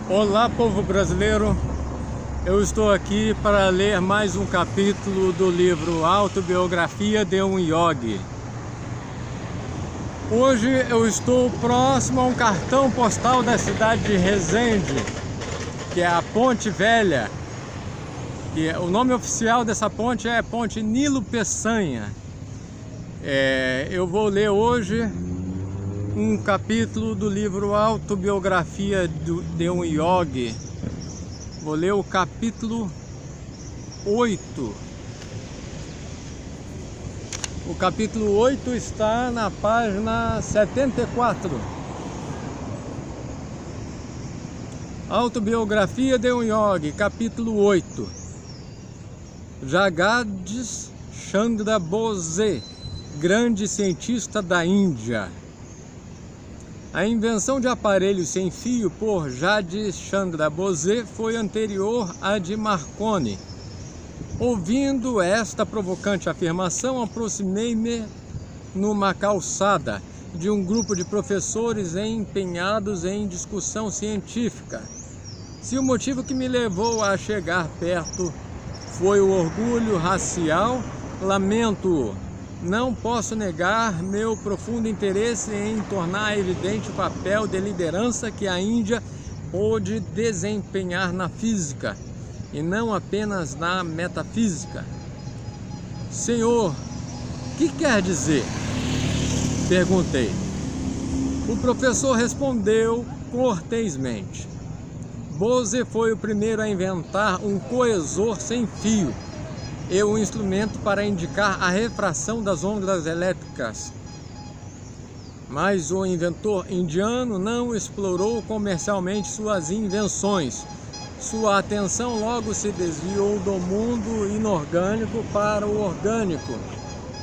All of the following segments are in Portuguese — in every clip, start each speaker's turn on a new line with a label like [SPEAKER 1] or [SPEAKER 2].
[SPEAKER 1] Olá, povo brasileiro, eu estou aqui para ler mais um capítulo do livro Autobiografia de um Yogi. Hoje eu estou próximo a um cartão postal da cidade de Resende, que é a Ponte Velha. E o nome oficial dessa ponte é Ponte Nilo Peçanha. Eu vou ler hoje um capítulo do livro Autobiografia de um Yogi. Vou ler o capítulo 8. O capítulo 8 está na página 74. Autobiografia de um Yogi, capítulo 8. Jagadish Chandra Bose, grande cientista da Índia. A invenção de aparelhos sem fio por Jagadish Chandra Bose foi anterior à de Marconi. Ouvindo esta provocante afirmação, aproximei-me numa calçada de um grupo de professores empenhados em discussão científica. Se o motivo que me levou a chegar perto foi o orgulho racial, lamento-o. Não posso negar meu profundo interesse em tornar evidente o papel de liderança que a Índia pôde desempenhar na física, e não apenas na metafísica. Senhor, o que quer dizer? Perguntei. O professor respondeu cortesmente. Bose foi o primeiro a inventar um coesor sem fio, e um instrumento para indicar a refração das ondas elétricas. Mas o inventor indiano não explorou comercialmente suas invenções. Sua atenção logo se desviou do mundo inorgânico para o orgânico.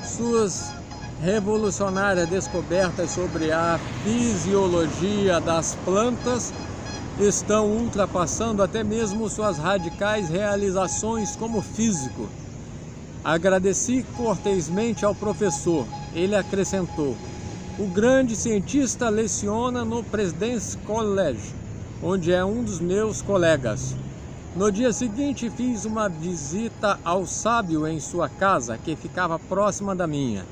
[SPEAKER 1] Suas revolucionárias descobertas sobre a fisiologia das plantas estão ultrapassando até mesmo suas radicais realizações como físico. Agradeci cortesmente ao professor. Ele acrescentou: o grande cientista leciona no President's College, onde é um dos meus colegas. No dia seguinte fiz uma visita ao sábio em sua casa, que ficava próxima da minha.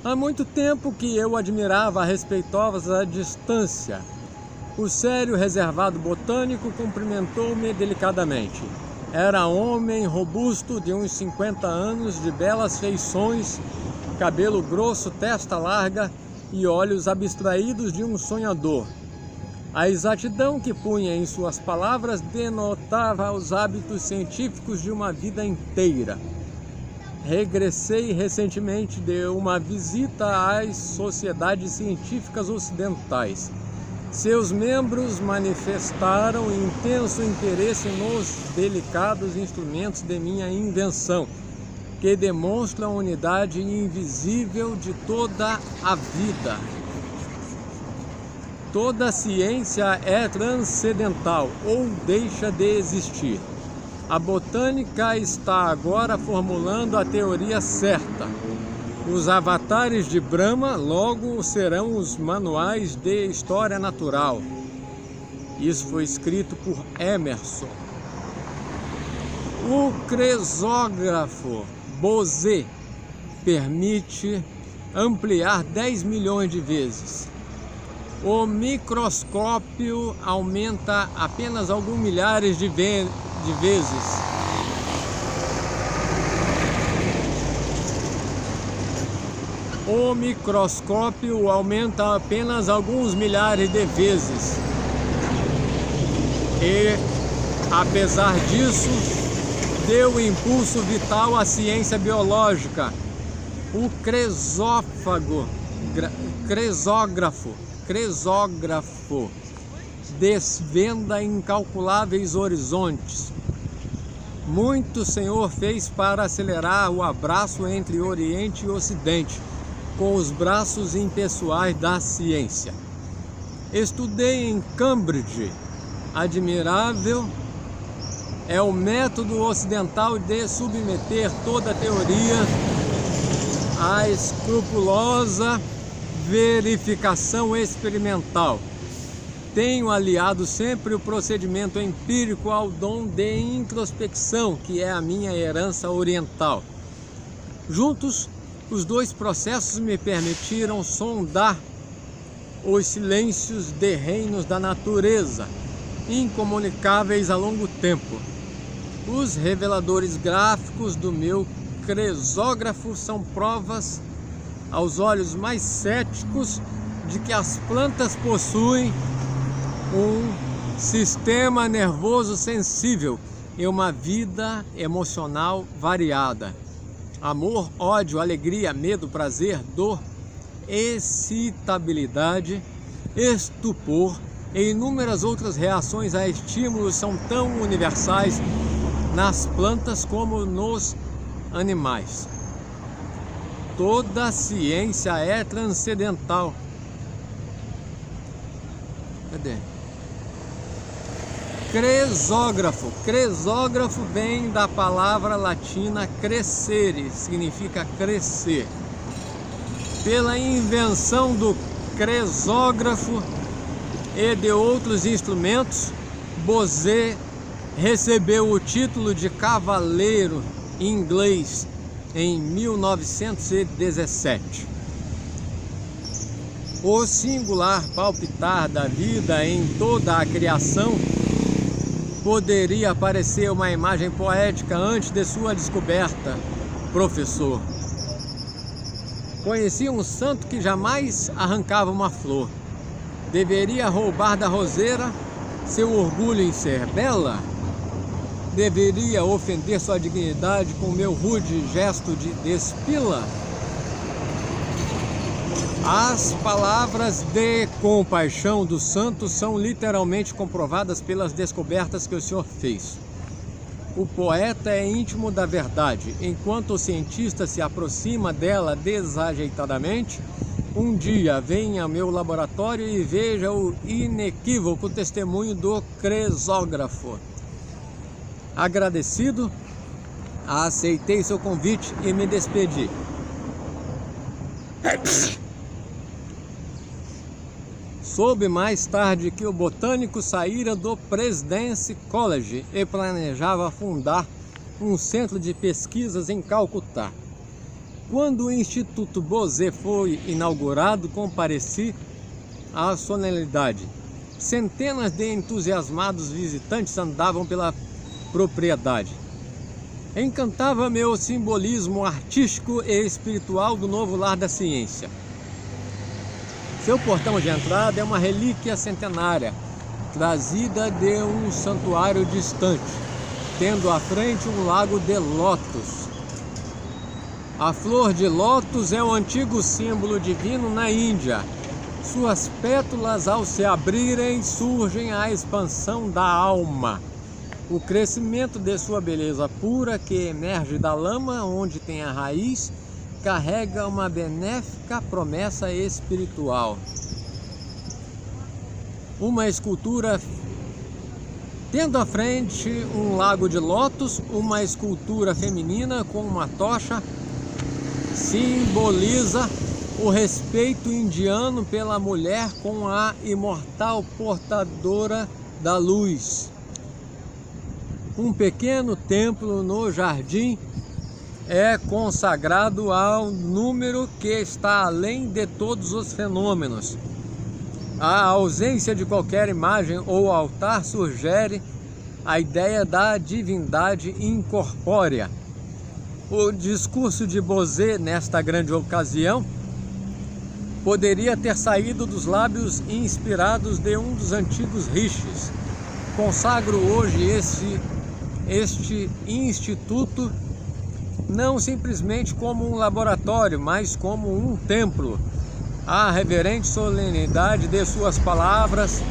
[SPEAKER 1] Há muito tempo que eu admirava a respeitosa distância. O sério, reservado botânico cumprimentou-me delicadamente. Era homem robusto de uns 50 anos, de belas feições, cabelo grosso, testa larga e olhos abstraídos de um sonhador. A exatidão que punha em suas palavras denotava os hábitos científicos de uma vida inteira. Regressei recentemente de uma visita às sociedades científicas ocidentais. Seus membros manifestaram intenso interesse nos delicados instrumentos de minha invenção, que demonstram a unidade invisível de toda a vida. Toda ciência é transcendental ou deixa de existir. A botânica está agora formulando a teoria certa. Os avatares de Brahma logo serão os manuais de história natural. Isso foi escrito por Emerson. O cresógrafo Bose permite ampliar 10 milhões de vezes. O microscópio aumenta apenas alguns milhares de vezes. O microscópio aumenta apenas alguns milhares de vezes. E, apesar disso, deu impulso vital à ciência biológica. O cresógrafo desvenda incalculáveis horizontes. Muito o Senhor fez para acelerar o abraço entre Oriente e Ocidente, com os braços impessoais da ciência. Estudei em Cambridge. Admirável é o método ocidental de submeter toda a teoria à escrupulosa verificação experimental. tenho aliado sempre o procedimento empírico ao dom de introspecção, que é a minha herança oriental. Juntos, os dois processos me permitiram sondar os silêncios de reinos da natureza, incomunicáveis a longo tempo. Os reveladores gráficos do meu cresógrafo são provas aos olhos mais céticos de que as plantas possuem um sistema nervoso sensível e uma vida emocional variada. Amor, ódio, alegria, medo, prazer, dor, excitabilidade, estupor e inúmeras outras reações a estímulos são tão universais nas plantas como nos animais. Toda ciência é transcendental. Cadê? Cresógrafo. Cresógrafo vem da palavra latina crescere, significa crescer. Pela invenção do cresógrafo e de outros instrumentos, Bose recebeu o título de cavaleiro inglês em 1917. O singular palpitar da vida em toda a criação poderia parecer uma imagem poética antes de sua descoberta, professor. Conheci um santo que jamais arrancava uma flor. Deveria roubar da roseira seu orgulho em ser bela? Deveria ofender sua dignidade com meu rude gesto de despila? As palavras de compaixão do santo são literalmente comprovadas pelas descobertas que o senhor fez. O poeta é íntimo da verdade, enquanto o cientista se aproxima dela desajeitadamente. Um dia venha ao meu laboratório e veja o inequívoco testemunho do cresógrafo. Agradecido, aceitei seu convite e me despedi. Soube mais tarde que o botânico saíra do Presidence College e planejava fundar um centro de pesquisas em Calcutá. Quando o Instituto Bose foi inaugurado, compareci à solenidade. Centenas de entusiasmados visitantes andavam pela propriedade. Encantava-me o simbolismo artístico e espiritual do novo lar da ciência. Seu portão de entrada é uma relíquia centenária, trazida de um santuário distante, tendo à frente um lago de lótus. A flor de lótus é o antigo símbolo divino na Índia. Suas pétalas, ao se abrirem, surgem a expansão da alma. O crescimento de sua beleza pura, que emerge da lama onde tem a raiz, carrega uma benéfica promessa espiritual. Uma escultura, tendo à frente um lago de lótus, uma escultura feminina com uma tocha, simboliza o respeito indiano pela mulher com a imortal portadora da luz. Um pequeno templo no jardim é consagrado ao número que está além de todos os fenômenos. A ausência de qualquer imagem ou altar sugere a ideia da divindade incorpórea. O discurso de Bose nesta grande ocasião poderia ter saído dos lábios inspirados de um dos antigos rishis. Consagro hoje este instituto não simplesmente como um laboratório, mas como um templo. A reverente solenidade de suas palavras,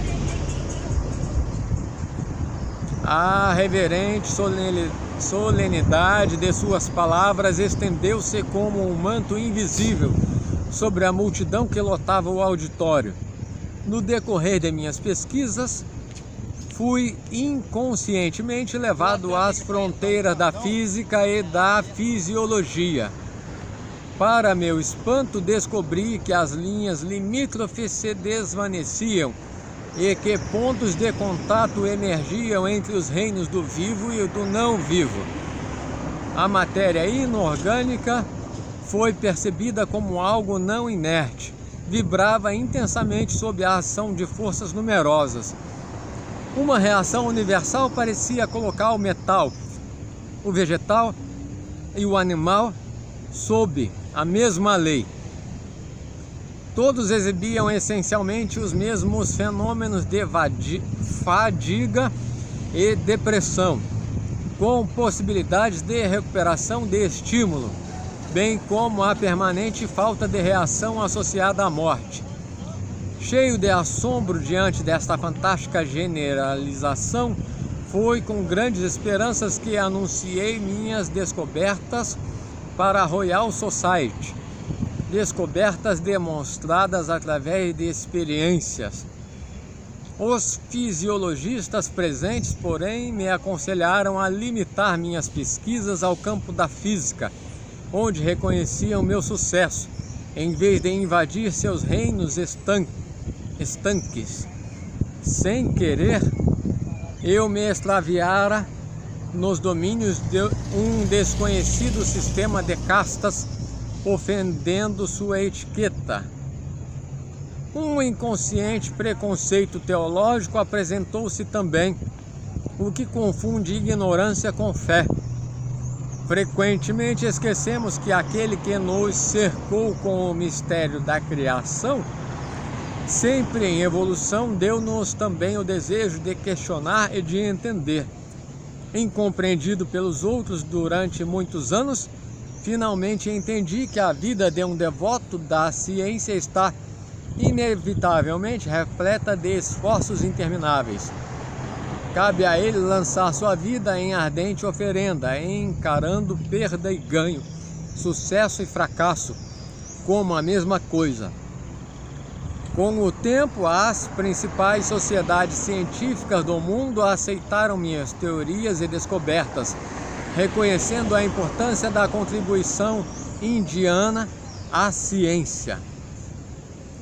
[SPEAKER 1] estendeu-se como um manto invisível sobre a multidão que lotava o auditório. No decorrer de minhas pesquisas, fui inconscientemente levado às fronteiras da física e da fisiologia. Para meu espanto, descobri que as linhas limítrofes se desvaneciam e que pontos de contato emergiam entre os reinos do vivo e do não vivo. A matéria inorgânica foi percebida como algo não inerte, vibrava intensamente sob a ação de forças numerosas. Uma reação universal parecia colocar o metal, o vegetal e o animal sob a mesma lei. Todos exibiam essencialmente os mesmos fenômenos de fadiga e depressão, com possibilidades de recuperação de estímulo, bem como a permanente falta de reação associada à morte. Cheio de assombro diante desta fantástica generalização, foi com grandes esperanças que anunciei minhas descobertas para a Royal Society. Descobertas demonstradas através de experiências. Os fisiologistas presentes, porém, me aconselharam a limitar minhas pesquisas ao campo da física, onde reconheciam meu sucesso, em vez de invadir seus reinos estanques. Sem querer, eu me extraviara nos domínios de um desconhecido sistema de castas, ofendendo sua etiqueta. Um inconsciente preconceito teológico apresentou-se também, o que confunde ignorância com fé. Frequentemente esquecemos que aquele que nos cercou com o mistério da criação, sempre em evolução, deu-nos também o desejo de questionar e de entender. Incompreendido pelos outros durante muitos anos, finalmente entendi que a vida de um devoto da ciência está inevitavelmente repleta de esforços intermináveis. Cabe a ele lançar sua vida em ardente oferenda, encarando perda e ganho, sucesso e fracasso, como a mesma coisa. Com o tempo, as principais sociedades científicas do mundo aceitaram minhas teorias e descobertas, reconhecendo a importância da contribuição indiana à ciência.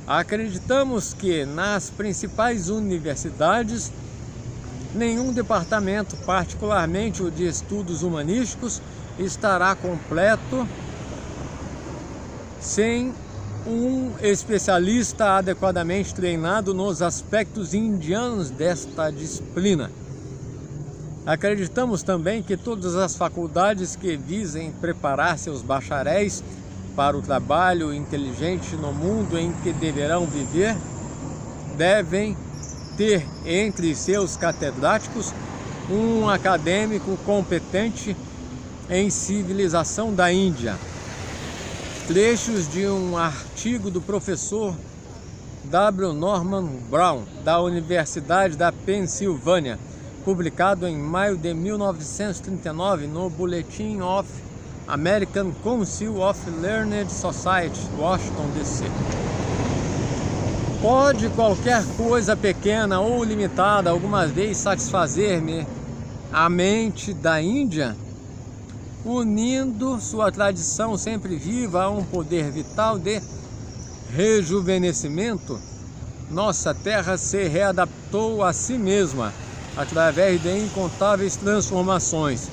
[SPEAKER 1] Acreditamos que nas principais universidades, nenhum departamento, particularmente o de estudos humanísticos, estará completo sem um especialista adequadamente treinado nos aspectos indianos desta disciplina. Acreditamos também que todas as faculdades que visem preparar seus bacharéis para o trabalho inteligente no mundo em que deverão viver, devem ter entre seus catedráticos um acadêmico competente em civilização da Índia. Trechos de um artigo do professor W. Norman Brown, da Universidade da Pensilvânia, publicado em maio de 1939 no Bulletin of American Council of Learned Societies, Washington, D.C. Pode qualquer coisa pequena ou limitada alguma vez satisfazer-me a mente da Índia, unindo sua tradição sempre viva a um poder vital de rejuvenescimento? Nossa terra se readaptou a si mesma através de incontáveis transformações.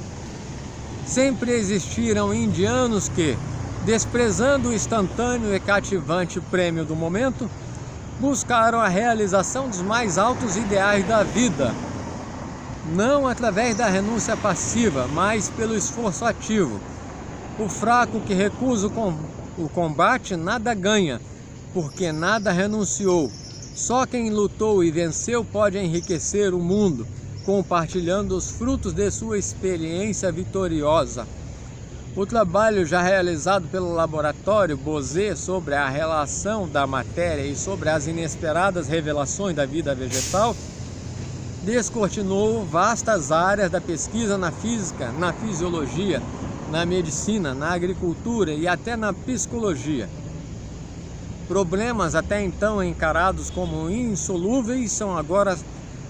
[SPEAKER 1] Sempre existiram indianos que, desprezando o instantâneo e cativante prêmio do momento, buscaram a realização dos mais altos ideais da vida, não através da renúncia passiva, mas pelo esforço ativo. O fraco que recusa o combate nada ganha, porque nada renunciou. Só quem lutou e venceu pode enriquecer o mundo, compartilhando os frutos de sua experiência vitoriosa. O trabalho já realizado pelo laboratório Bose sobre a relação da matéria e sobre as inesperadas revelações da vida vegetal descortinou vastas áreas da pesquisa na física, na fisiologia, na medicina, na agricultura e até na psicologia. Problemas até então encarados como insolúveis são agora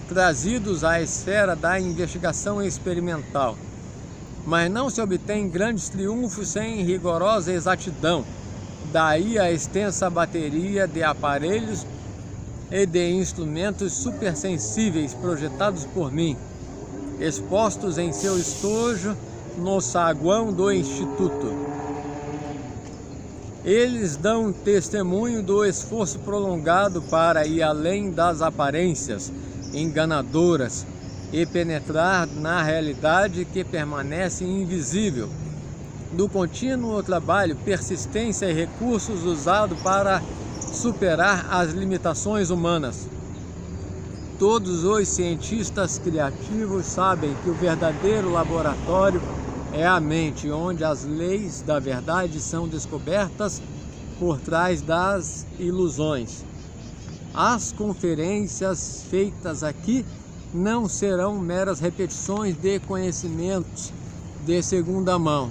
[SPEAKER 1] trazidos à esfera da investigação experimental. Mas não se obtém grandes triunfos sem rigorosa exatidão. Daí a extensa bateria de aparelhos e de instrumentos supersensíveis projetados por mim, expostos em seu estojo no saguão do Instituto. Eles dão testemunho do esforço prolongado para ir além das aparências enganadoras e penetrar na realidade que permanece invisível, do contínuo trabalho, persistência e recursos usados para superar as limitações humanas. Todos os cientistas criativos sabem que o verdadeiro laboratório é a mente, onde as leis da verdade são descobertas por trás das ilusões. As conferências feitas aqui não serão meras repetições de conhecimentos de segunda mão.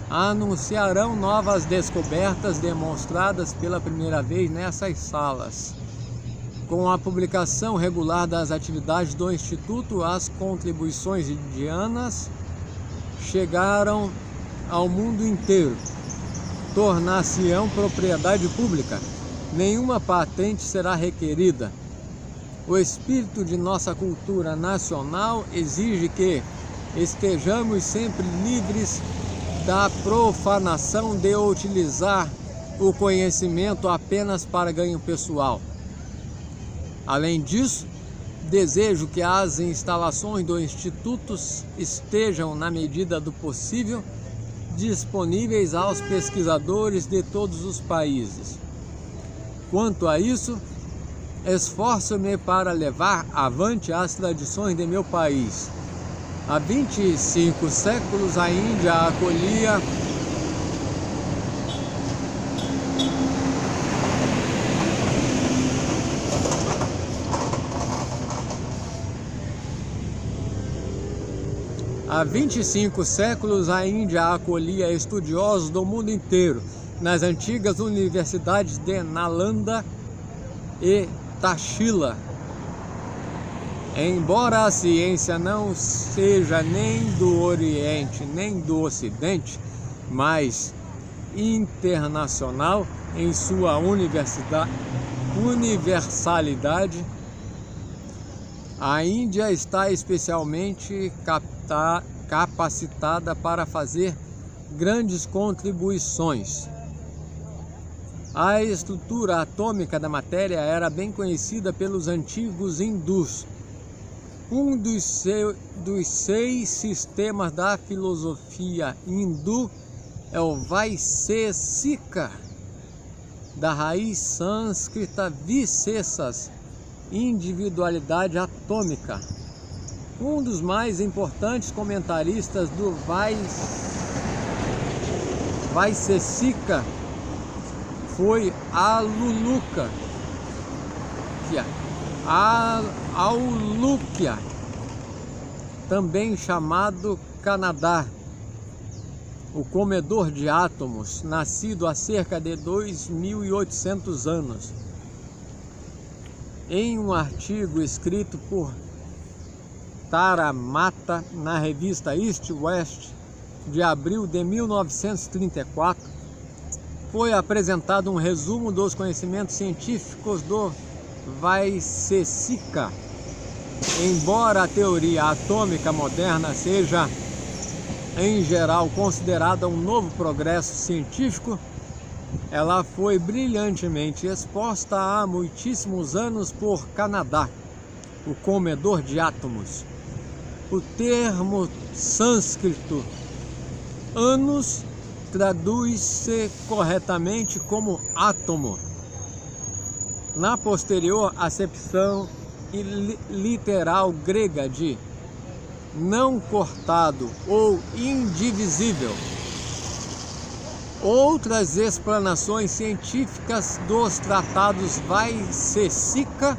[SPEAKER 1] Anunciarão novas descobertas demonstradas pela primeira vez nessas salas. Com a publicação regular das atividades do Instituto, as contribuições indianas chegaram ao mundo inteiro. Tornar-se-ão propriedade pública. Nenhuma patente será requerida. O espírito de nossa cultura nacional exige que estejamos sempre livres da profanação de utilizar o conhecimento apenas para ganho pessoal. Além disso, desejo que as instalações do Instituto estejam, na medida do possível, disponíveis aos pesquisadores de todos os países. Quanto a isso, esforço-me para levar avante as tradições de meu país. Há 25 séculos a Índia acolhia estudiosos do mundo inteiro nas antigas universidades de Nalanda e Tashila. Embora a ciência não seja nem do Oriente nem do Ocidente, mas internacional em sua universalidade, a Índia está especialmente capacitada para fazer grandes contribuições. A estrutura atômica da matéria era bem conhecida pelos antigos hindus. Um dos 6 sistemas da filosofia hindu é o Vaisesika, da raiz sânscrita vicessas, individualidade atômica. Um dos mais importantes comentaristas do Vaisesika foi Aulukya, também chamado Kanada, o comedor de átomos, nascido há cerca de 2.800 anos. Em um artigo escrito por Tara Mata na revista East West, de abril de 1934, foi apresentado um resumo dos conhecimentos científicos do Vaisesika. Embora a teoria atômica moderna seja, em geral, considerada um novo progresso científico, ela foi brilhantemente exposta há muitíssimos anos por Kanada, o comedor de átomos. O termo sânscrito anos traduz-se corretamente como átomo. Na posterior acepção literal grega de não cortado ou indivisível. Outras explanações científicas dos tratados Vaisesika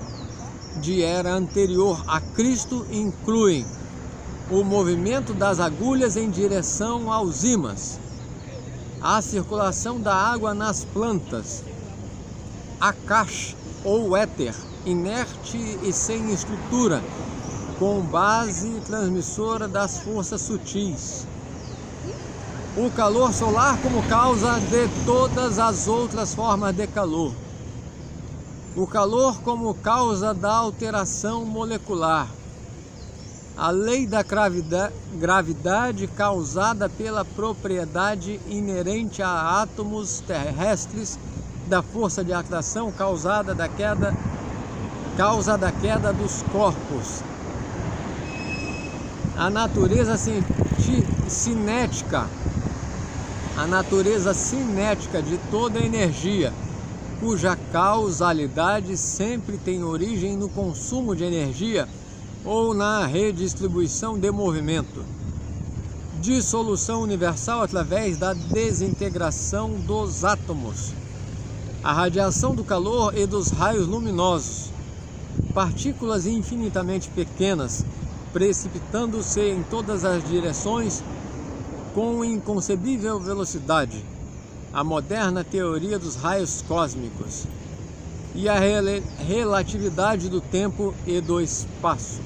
[SPEAKER 1] de era anterior a Cristo incluem o movimento das agulhas em direção aos ímãs, a circulação da água nas plantas, Akash ou éter, inerte e sem estrutura, com base transmissora das forças sutis, o calor solar como causa de todas as outras formas de calor, O calor como causa da alteração molecular. A lei da gravidade causada pela propriedade inerente a átomos terrestres da força de atração causa da queda dos corpos. A natureza cinética de toda energia, cuja causalidade sempre tem origem no consumo de energia ou na redistribuição de movimento. Dissolução universal através da desintegração dos átomos. A radiação do calor e dos raios luminosos. Partículas infinitamente pequenas, precipitando-se em todas as direções com inconcebível velocidade. A moderna teoria dos raios cósmicos. E a relatividade do tempo e do espaço.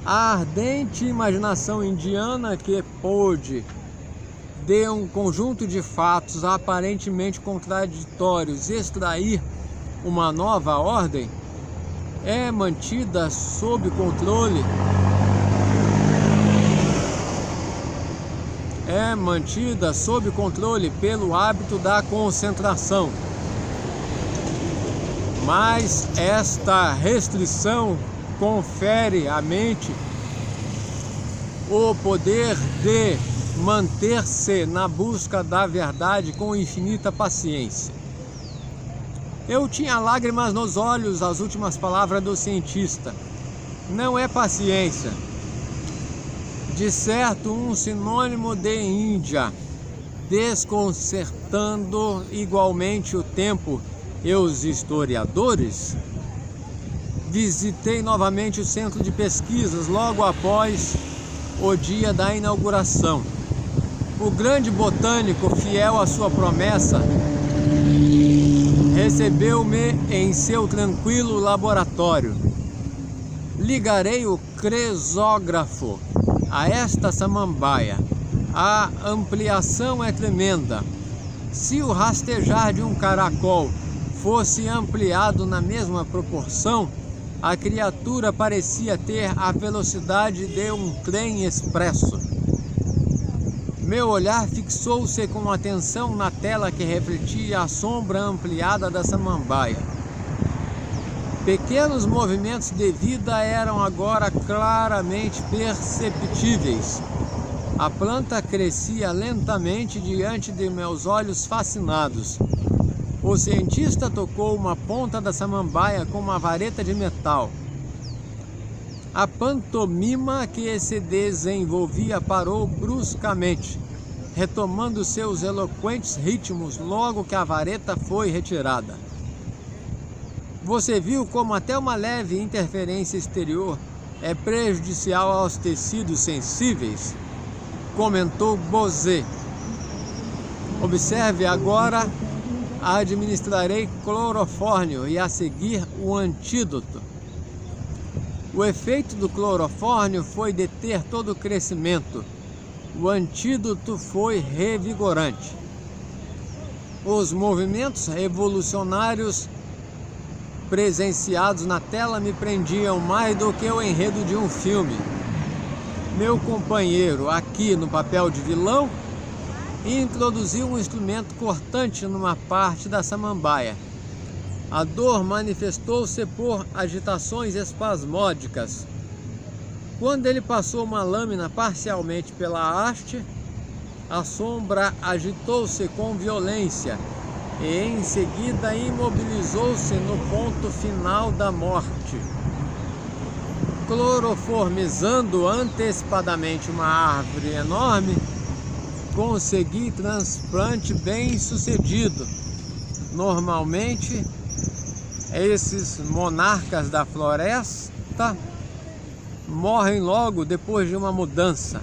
[SPEAKER 1] A ardente imaginação indiana que pôde, de um conjunto de fatos aparentemente contraditórios, extrair uma nova ordem, é mantida sob controle pelo hábito da concentração. Mas esta restrição confere à mente o poder de manter-se na busca da verdade com infinita paciência. Eu tinha lágrimas nos olhos às últimas palavras do cientista. Não é paciência. De certo, um sinônimo de Índia, desconcertando igualmente o tempo e os historiadores. Visitei novamente o centro de pesquisas logo após o dia da inauguração. O grande botânico, fiel à sua promessa, recebeu-me em seu tranquilo laboratório. Ligarei o cresógrafo a esta samambaia. A ampliação é tremenda. Se o rastejar de um caracol fosse ampliado na mesma proporção, a criatura parecia ter a velocidade de um trem expresso. Meu olhar fixou-se com atenção na tela que refletia a sombra ampliada da samambaia. Pequenos movimentos de vida eram agora claramente perceptíveis. A planta crescia lentamente diante de meus olhos fascinados. O cientista tocou uma ponta da samambaia com uma vareta de metal. A pantomima que se desenvolvia parou bruscamente, retomando seus eloquentes ritmos logo que a vareta foi retirada. Você viu como até uma leve interferência exterior é prejudicial aos tecidos sensíveis? Comentou Bose. Observe agora. Administrarei clorofórmio e a seguir o antídoto. O efeito do clorofórmio foi deter todo o crescimento. O antídoto foi revigorante. Os movimentos revolucionários presenciados na tela me prendiam mais do que o enredo de um filme. Meu companheiro, aqui no papel de vilão, introduziu um instrumento cortante numa parte da samambaia. A dor manifestou-se por agitações espasmódicas. Quando ele passou uma lâmina parcialmente pela haste, a sombra agitou-se com violência e em seguida imobilizou-se no ponto final da morte. Cloroformizando antecipadamente uma árvore enorme, consegui transplante bem sucedido. Normalmente, esses monarcas da floresta morrem logo depois de uma mudança.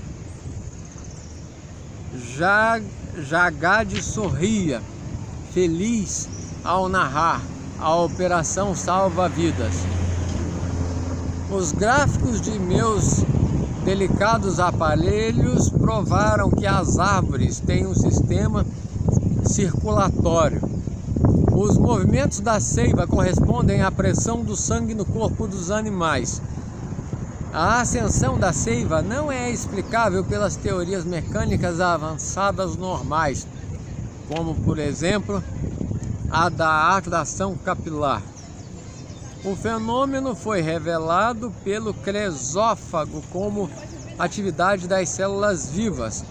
[SPEAKER 1] Jagade sorria, feliz ao narrar a operação salva-vidas. Os gráficos de meus delicados aparelhos provaram que as árvores têm um sistema circulatório. Os movimentos da seiva correspondem à pressão do sangue no corpo dos animais. A ascensão da seiva não é explicável pelas teorias mecânicas avançadas normais, como, por exemplo, a da atração capilar. O fenômeno foi revelado pelo cresófago como atividade das células vivas,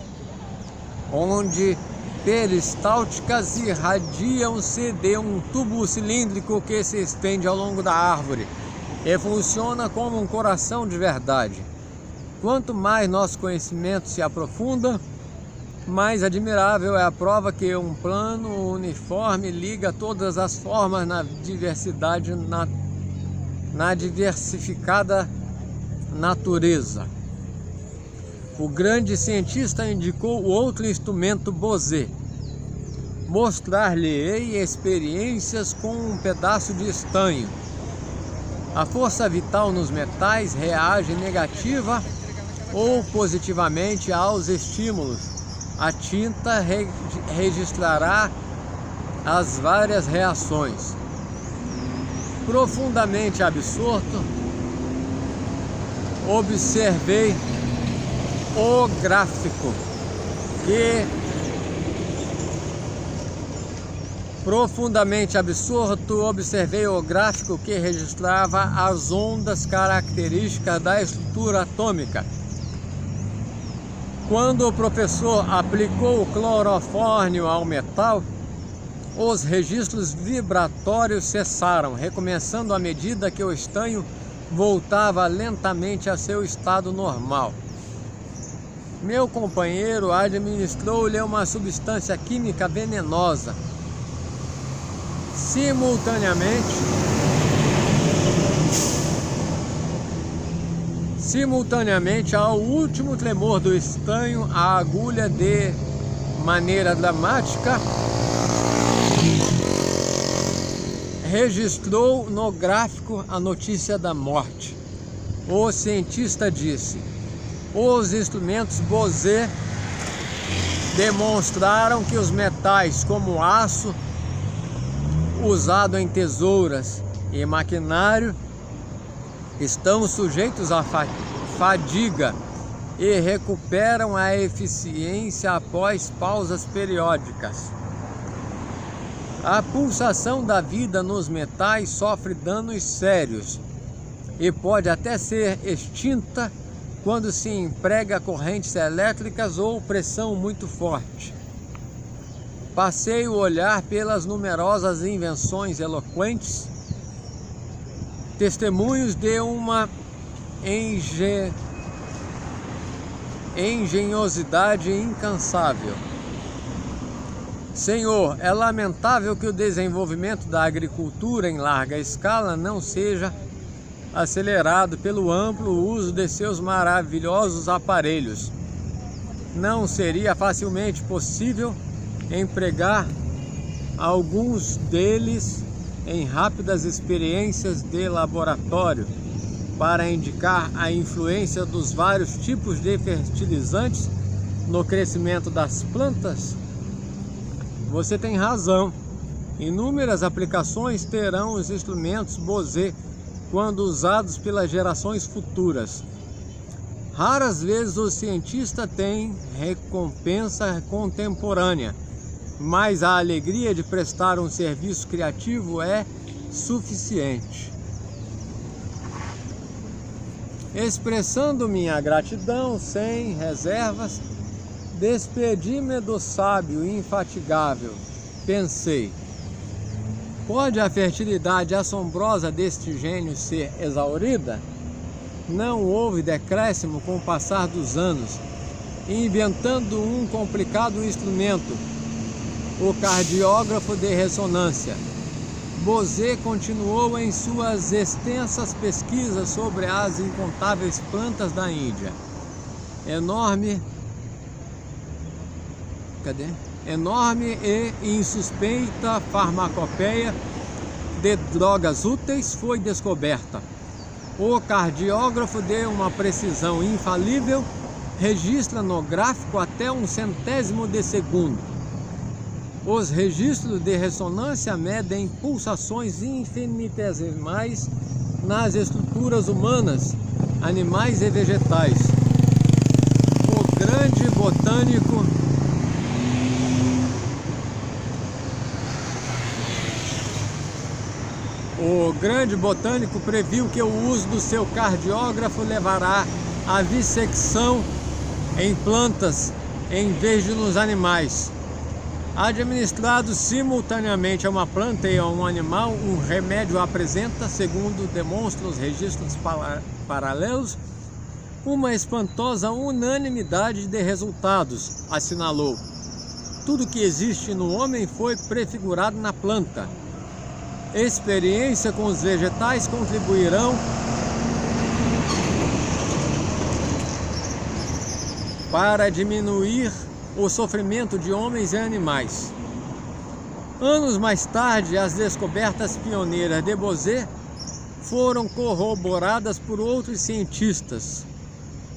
[SPEAKER 1] onde peristálticas irradiam-se de um tubo cilíndrico que se estende ao longo da árvore e funciona como um coração de verdade. Quanto mais nosso conhecimento se aprofunda, mais admirável é a prova que um plano uniforme liga todas as formas na diversificada natureza. O grande cientista indicou outro instrumento Bose. Mostrar-lhe-ei experiências com um pedaço de estanho. A força vital nos metais reage negativa ou positivamente aos estímulos. A tinta registrará as várias reações. Profundamente absorto, observei o gráfico que registrava as ondas características da estrutura atômica. Quando o professor aplicou o clorofórmio ao metal, os registros vibratórios cessaram, recomeçando à medida que o estanho voltava lentamente a seu estado normal. Meu companheiro administrou-lhe uma substância química venenosa. Simultaneamente ao último tremor do estanho, a agulha, de maneira dramática, registrou no gráfico a notícia da morte. O cientista disse: os instrumentos Bose demonstraram que os metais como o aço, usado em tesouras e maquinário, estão sujeitos à fadiga e recuperam a eficiência após pausas periódicas. A pulsação da vida nos metais sofre danos sérios e pode até ser extinta quando se emprega correntes elétricas ou pressão muito forte. Passei o olhar pelas numerosas invenções eloquentes, testemunhos de uma engenhosidade incansável. Senhor, é lamentável que o desenvolvimento da agricultura em larga escala não seja acelerado pelo amplo uso de seus maravilhosos aparelhos. Não seria facilmente possível empregar alguns deles em rápidas experiências de laboratório para indicar a influência dos vários tipos de fertilizantes no crescimento das plantas? Você tem razão. Inúmeras aplicações terão os instrumentos Bose quando usados pelas gerações futuras. Raras vezes o cientista tem recompensa contemporânea, mas a alegria de prestar um serviço criativo é suficiente. Expressando minha gratidão sem reservas, despedi-me do sábio infatigável. Pensei: pode a fertilidade assombrosa deste gênio ser exaurida? Não houve decréscimo com o passar dos anos, inventando um complicado instrumento, o cardiógrafo de ressonância. Bose continuou em suas extensas pesquisas sobre as incontáveis plantas da Índia. Enorme e insuspeita farmacopeia de drogas úteis foi descoberta. O cardiógrafo, de uma precisão infalível, registra no gráfico até um centésimo de segundo. Os registros de ressonância medem pulsações infinitesimais nas estruturas humanas, animais e vegetais. O grande botânico previu que o uso do seu cardiógrafo levará à dissecção em plantas em vez de nos animais. Administrado simultaneamente a uma planta e a um animal, um remédio apresenta, segundo demonstram os registros paralelos, uma espantosa unanimidade de resultados, assinalou. Tudo que existe no homem foi prefigurado na planta. Experiência com os vegetais contribuirão para diminuir o sofrimento de homens e animais. Anos mais tarde, as descobertas pioneiras de Bose foram corroboradas por outros cientistas.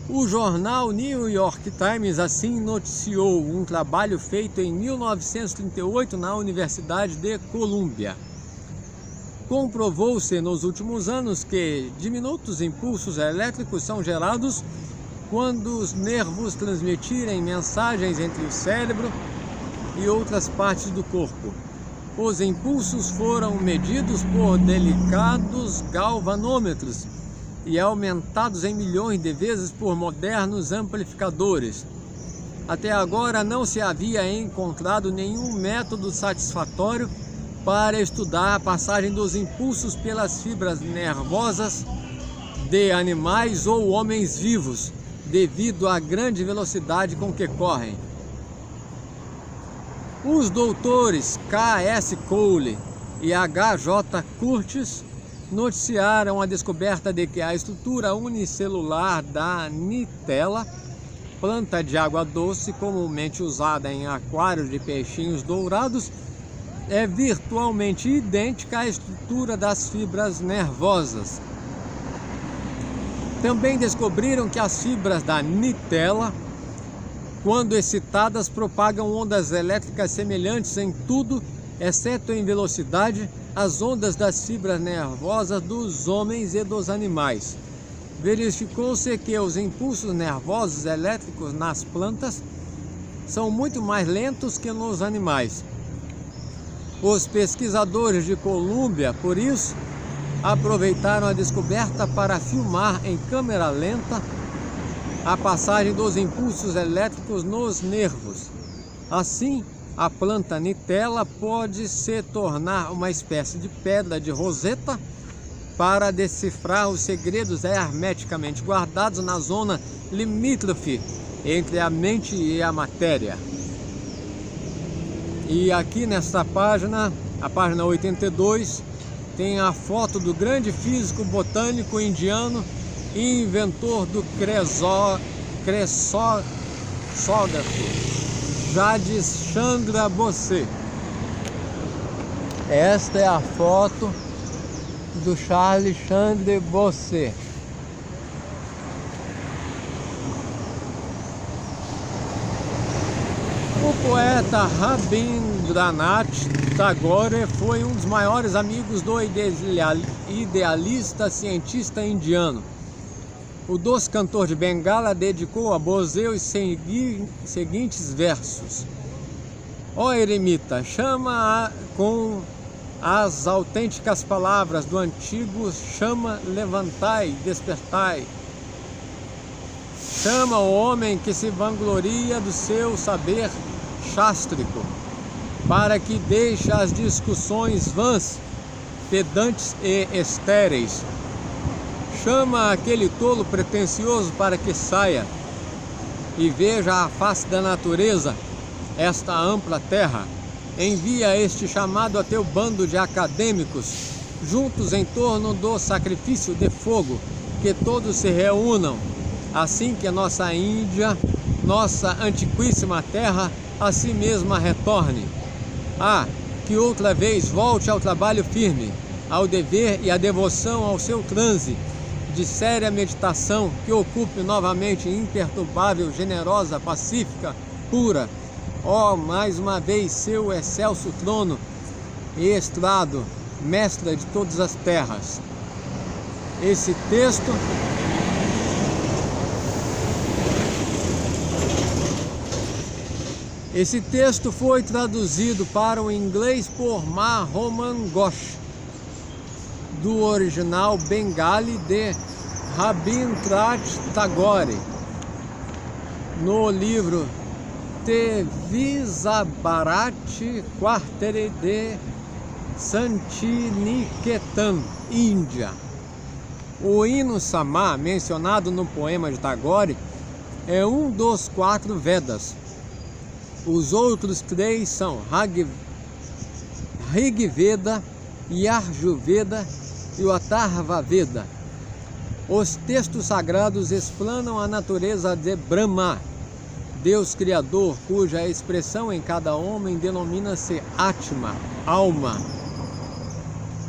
[SPEAKER 1] O jornal New York Times assim noticiou um trabalho feito em 1938 na Universidade de Colômbia. Comprovou-se nos últimos anos que diminutos impulsos elétricos são gerados quando os nervos transmitirem mensagens entre o cérebro e outras partes do corpo. Os impulsos foram medidos por delicados galvanômetros e aumentados em milhões de vezes por modernos amplificadores. Até agora não se havia encontrado nenhum método satisfatório para estudar a passagem dos impulsos pelas fibras nervosas de animais ou homens vivos, devido à grande velocidade com que correm. Os doutores K.S. Cole e H.J. Curtis noticiaram a descoberta de que a estrutura unicelular da Nitella, planta de água doce comumente usada em aquários de peixinhos dourados, é virtualmente idêntica à estrutura das fibras nervosas. Também descobriram que as fibras da Nitella, quando excitadas, propagam ondas elétricas semelhantes em tudo, exceto em velocidade, às ondas das fibras nervosas dos homens e dos animais. Verificou-se que os impulsos nervosos elétricos nas plantas são muito mais lentos que nos animais. Os pesquisadores de Colômbia, por isso, aproveitaram a descoberta para filmar em câmera lenta a passagem dos impulsos elétricos nos nervos. Assim, a planta Nitella pode se tornar uma espécie de pedra de Roseta para decifrar os segredos hermeticamente guardados na zona limítrofe entre a mente e a matéria. E aqui nesta página, a página 82, tem a foto do grande físico botânico indiano e inventor do cressógrafo, Jagdish Chandra Bose. Esta é a foto do Charles Chandra Bose. O poeta Rabindranath Tagore foi um dos maiores amigos do idealista cientista indiano. O doce cantor de Bengala dedicou a Bose os seguintes versos: Ó eremita, chama com as autênticas palavras do antigo chama, levantai, despertai. Chama o homem que se vangloria do seu saber chástrico, para que deixe as discussões vãs, pedantes e estéreis. Chama aquele tolo pretensioso para que saia e veja a face da natureza, esta ampla terra. Envia este chamado a teu bando de acadêmicos, juntos em torno do sacrifício de fogo, que todos se reúnam, assim que nossa Índia, nossa antiquíssima terra, a si mesma retorne. Que outra vez volte ao trabalho firme, ao dever e à devoção ao seu transe de séria meditação, que ocupe novamente imperturbável, generosa, pacífica, pura, ó, mais uma vez, seu excelso trono e estrado, mestra de todas as terras. Esse texto foi traduzido para o inglês por Mahoman Ghosh, do original bengali de Rabindranath Tagore, no livro Te Visabharati Quartere de Santiniketan, Índia. O hino Samā, mencionado no poema de Tagore, é um dos 4 Vedas. Os outros 3 são Rig Veda, Yajurveda e o Atharva Veda. Os textos sagrados explanam a natureza de Brahma, Deus Criador, cuja expressão em cada homem denomina-se Atma, alma.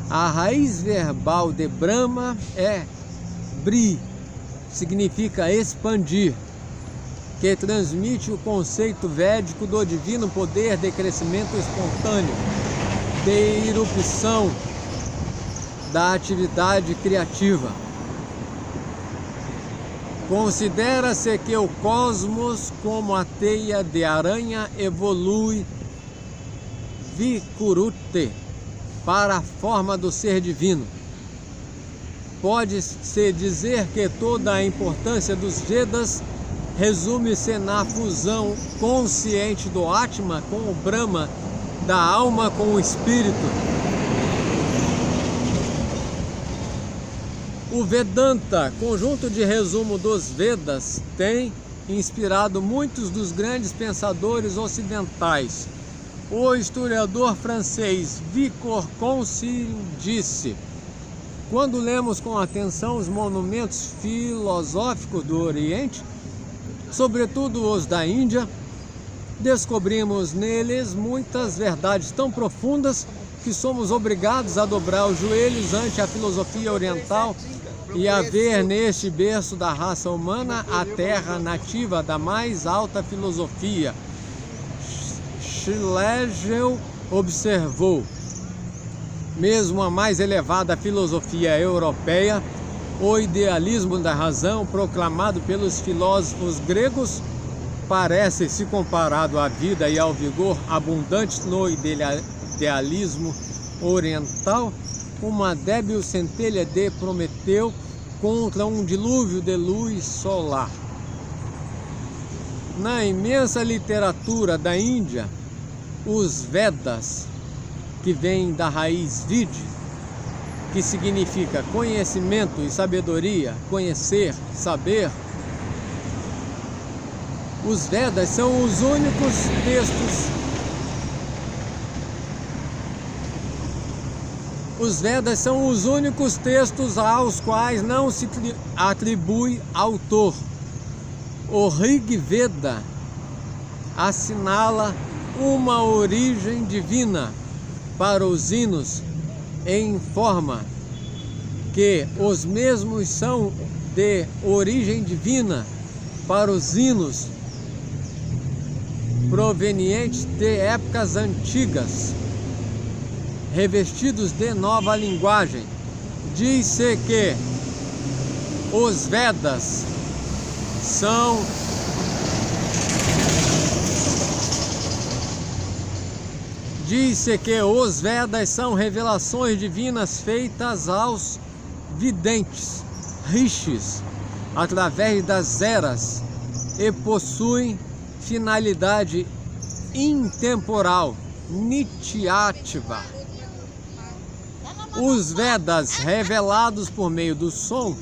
[SPEAKER 1] A raiz verbal de Brahma é Bri, significa expandir, que transmite o conceito védico do divino poder de crescimento espontâneo, de irrupção da atividade criativa. Considera-se que o cosmos, como a teia de aranha, evolui Vikurute para a forma do ser divino. Pode-se dizer que toda a importância dos Vedas resume-se na fusão consciente do Atma com o Brahma, da alma com o espírito. O Vedanta, conjunto de resumo dos Vedas, tem inspirado muitos dos grandes pensadores ocidentais. O historiador francês Victor Consil disse: quando lemos com atenção os monumentos filosóficos do Oriente, sobretudo os da Índia, descobrimos neles muitas verdades tão profundas que somos obrigados a dobrar os joelhos ante a filosofia oriental e a ver neste berço da raça humana a terra nativa da mais alta filosofia. Schlegel observou: mesmo a mais elevada filosofia europeia, o idealismo da razão proclamado pelos filósofos gregos parece, se comparado à vida e ao vigor abundantes no idealismo oriental, uma débil centelha de Prometeu contra um dilúvio de luz solar. Na imensa literatura da Índia, os Vedas, que vem da raiz Vid, que significa conhecimento e sabedoria, conhecer, saber, os Vedas são os únicos textos. Os Vedas são os únicos textos aos quais não se atribui autor. O Rig Veda assinala uma origem divina para os hinos, em forma que os mesmos são de origem divina para os hinos provenientes de épocas antigas, revestidos de nova linguagem. Diz-se que os Vedas são revelações divinas feitas aos videntes, rishis, através das eras, e possuem finalidade intemporal, nityativa. Os Vedas, revelados por meio do som,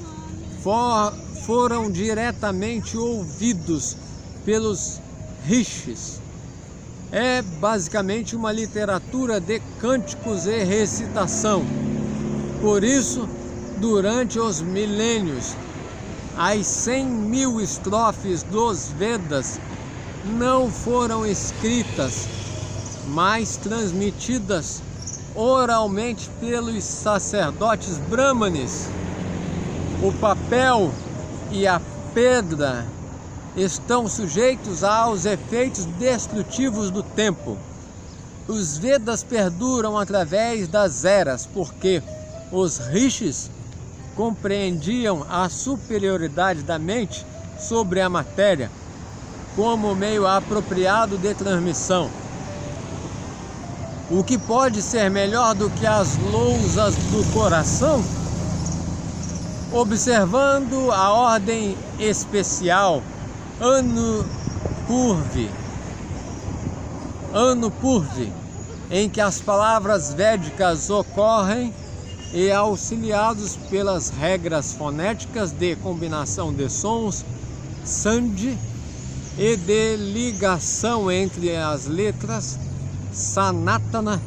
[SPEAKER 1] foram diretamente ouvidos pelos rishis. É basicamente uma literatura de cânticos e recitação. Por isso, durante os milênios, as 100.000 estrofes dos Vedas não foram escritas, mas transmitidas oralmente pelos sacerdotes brahmanes. O papel e a pedra estão sujeitos aos efeitos destrutivos do tempo. Os Vedas perduram através das eras, porque os rishis compreendiam a superioridade da mente sobre a matéria como meio apropriado de transmissão. O que pode ser melhor do que as lousas do coração? Observando a ordem especial Anupurvi, em que as palavras védicas ocorrem e auxiliados pelas regras fonéticas de combinação de sons, sandhi, e de ligação entre as letras sanatana,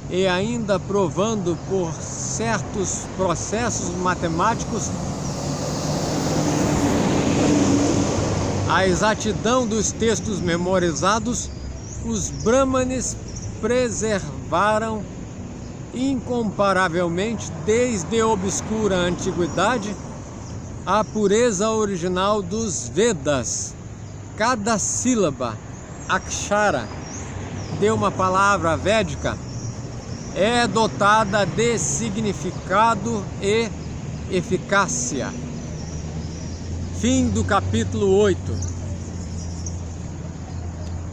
[SPEAKER 1] e ainda provando por certos processos matemáticos a exatidão dos textos memorizados, os brahmanes preservaram incomparavelmente, desde a obscura antiguidade, a pureza original dos Vedas. Cada sílaba, akshara, de uma palavra védica é dotada de significado e eficácia. Fim do capítulo 8.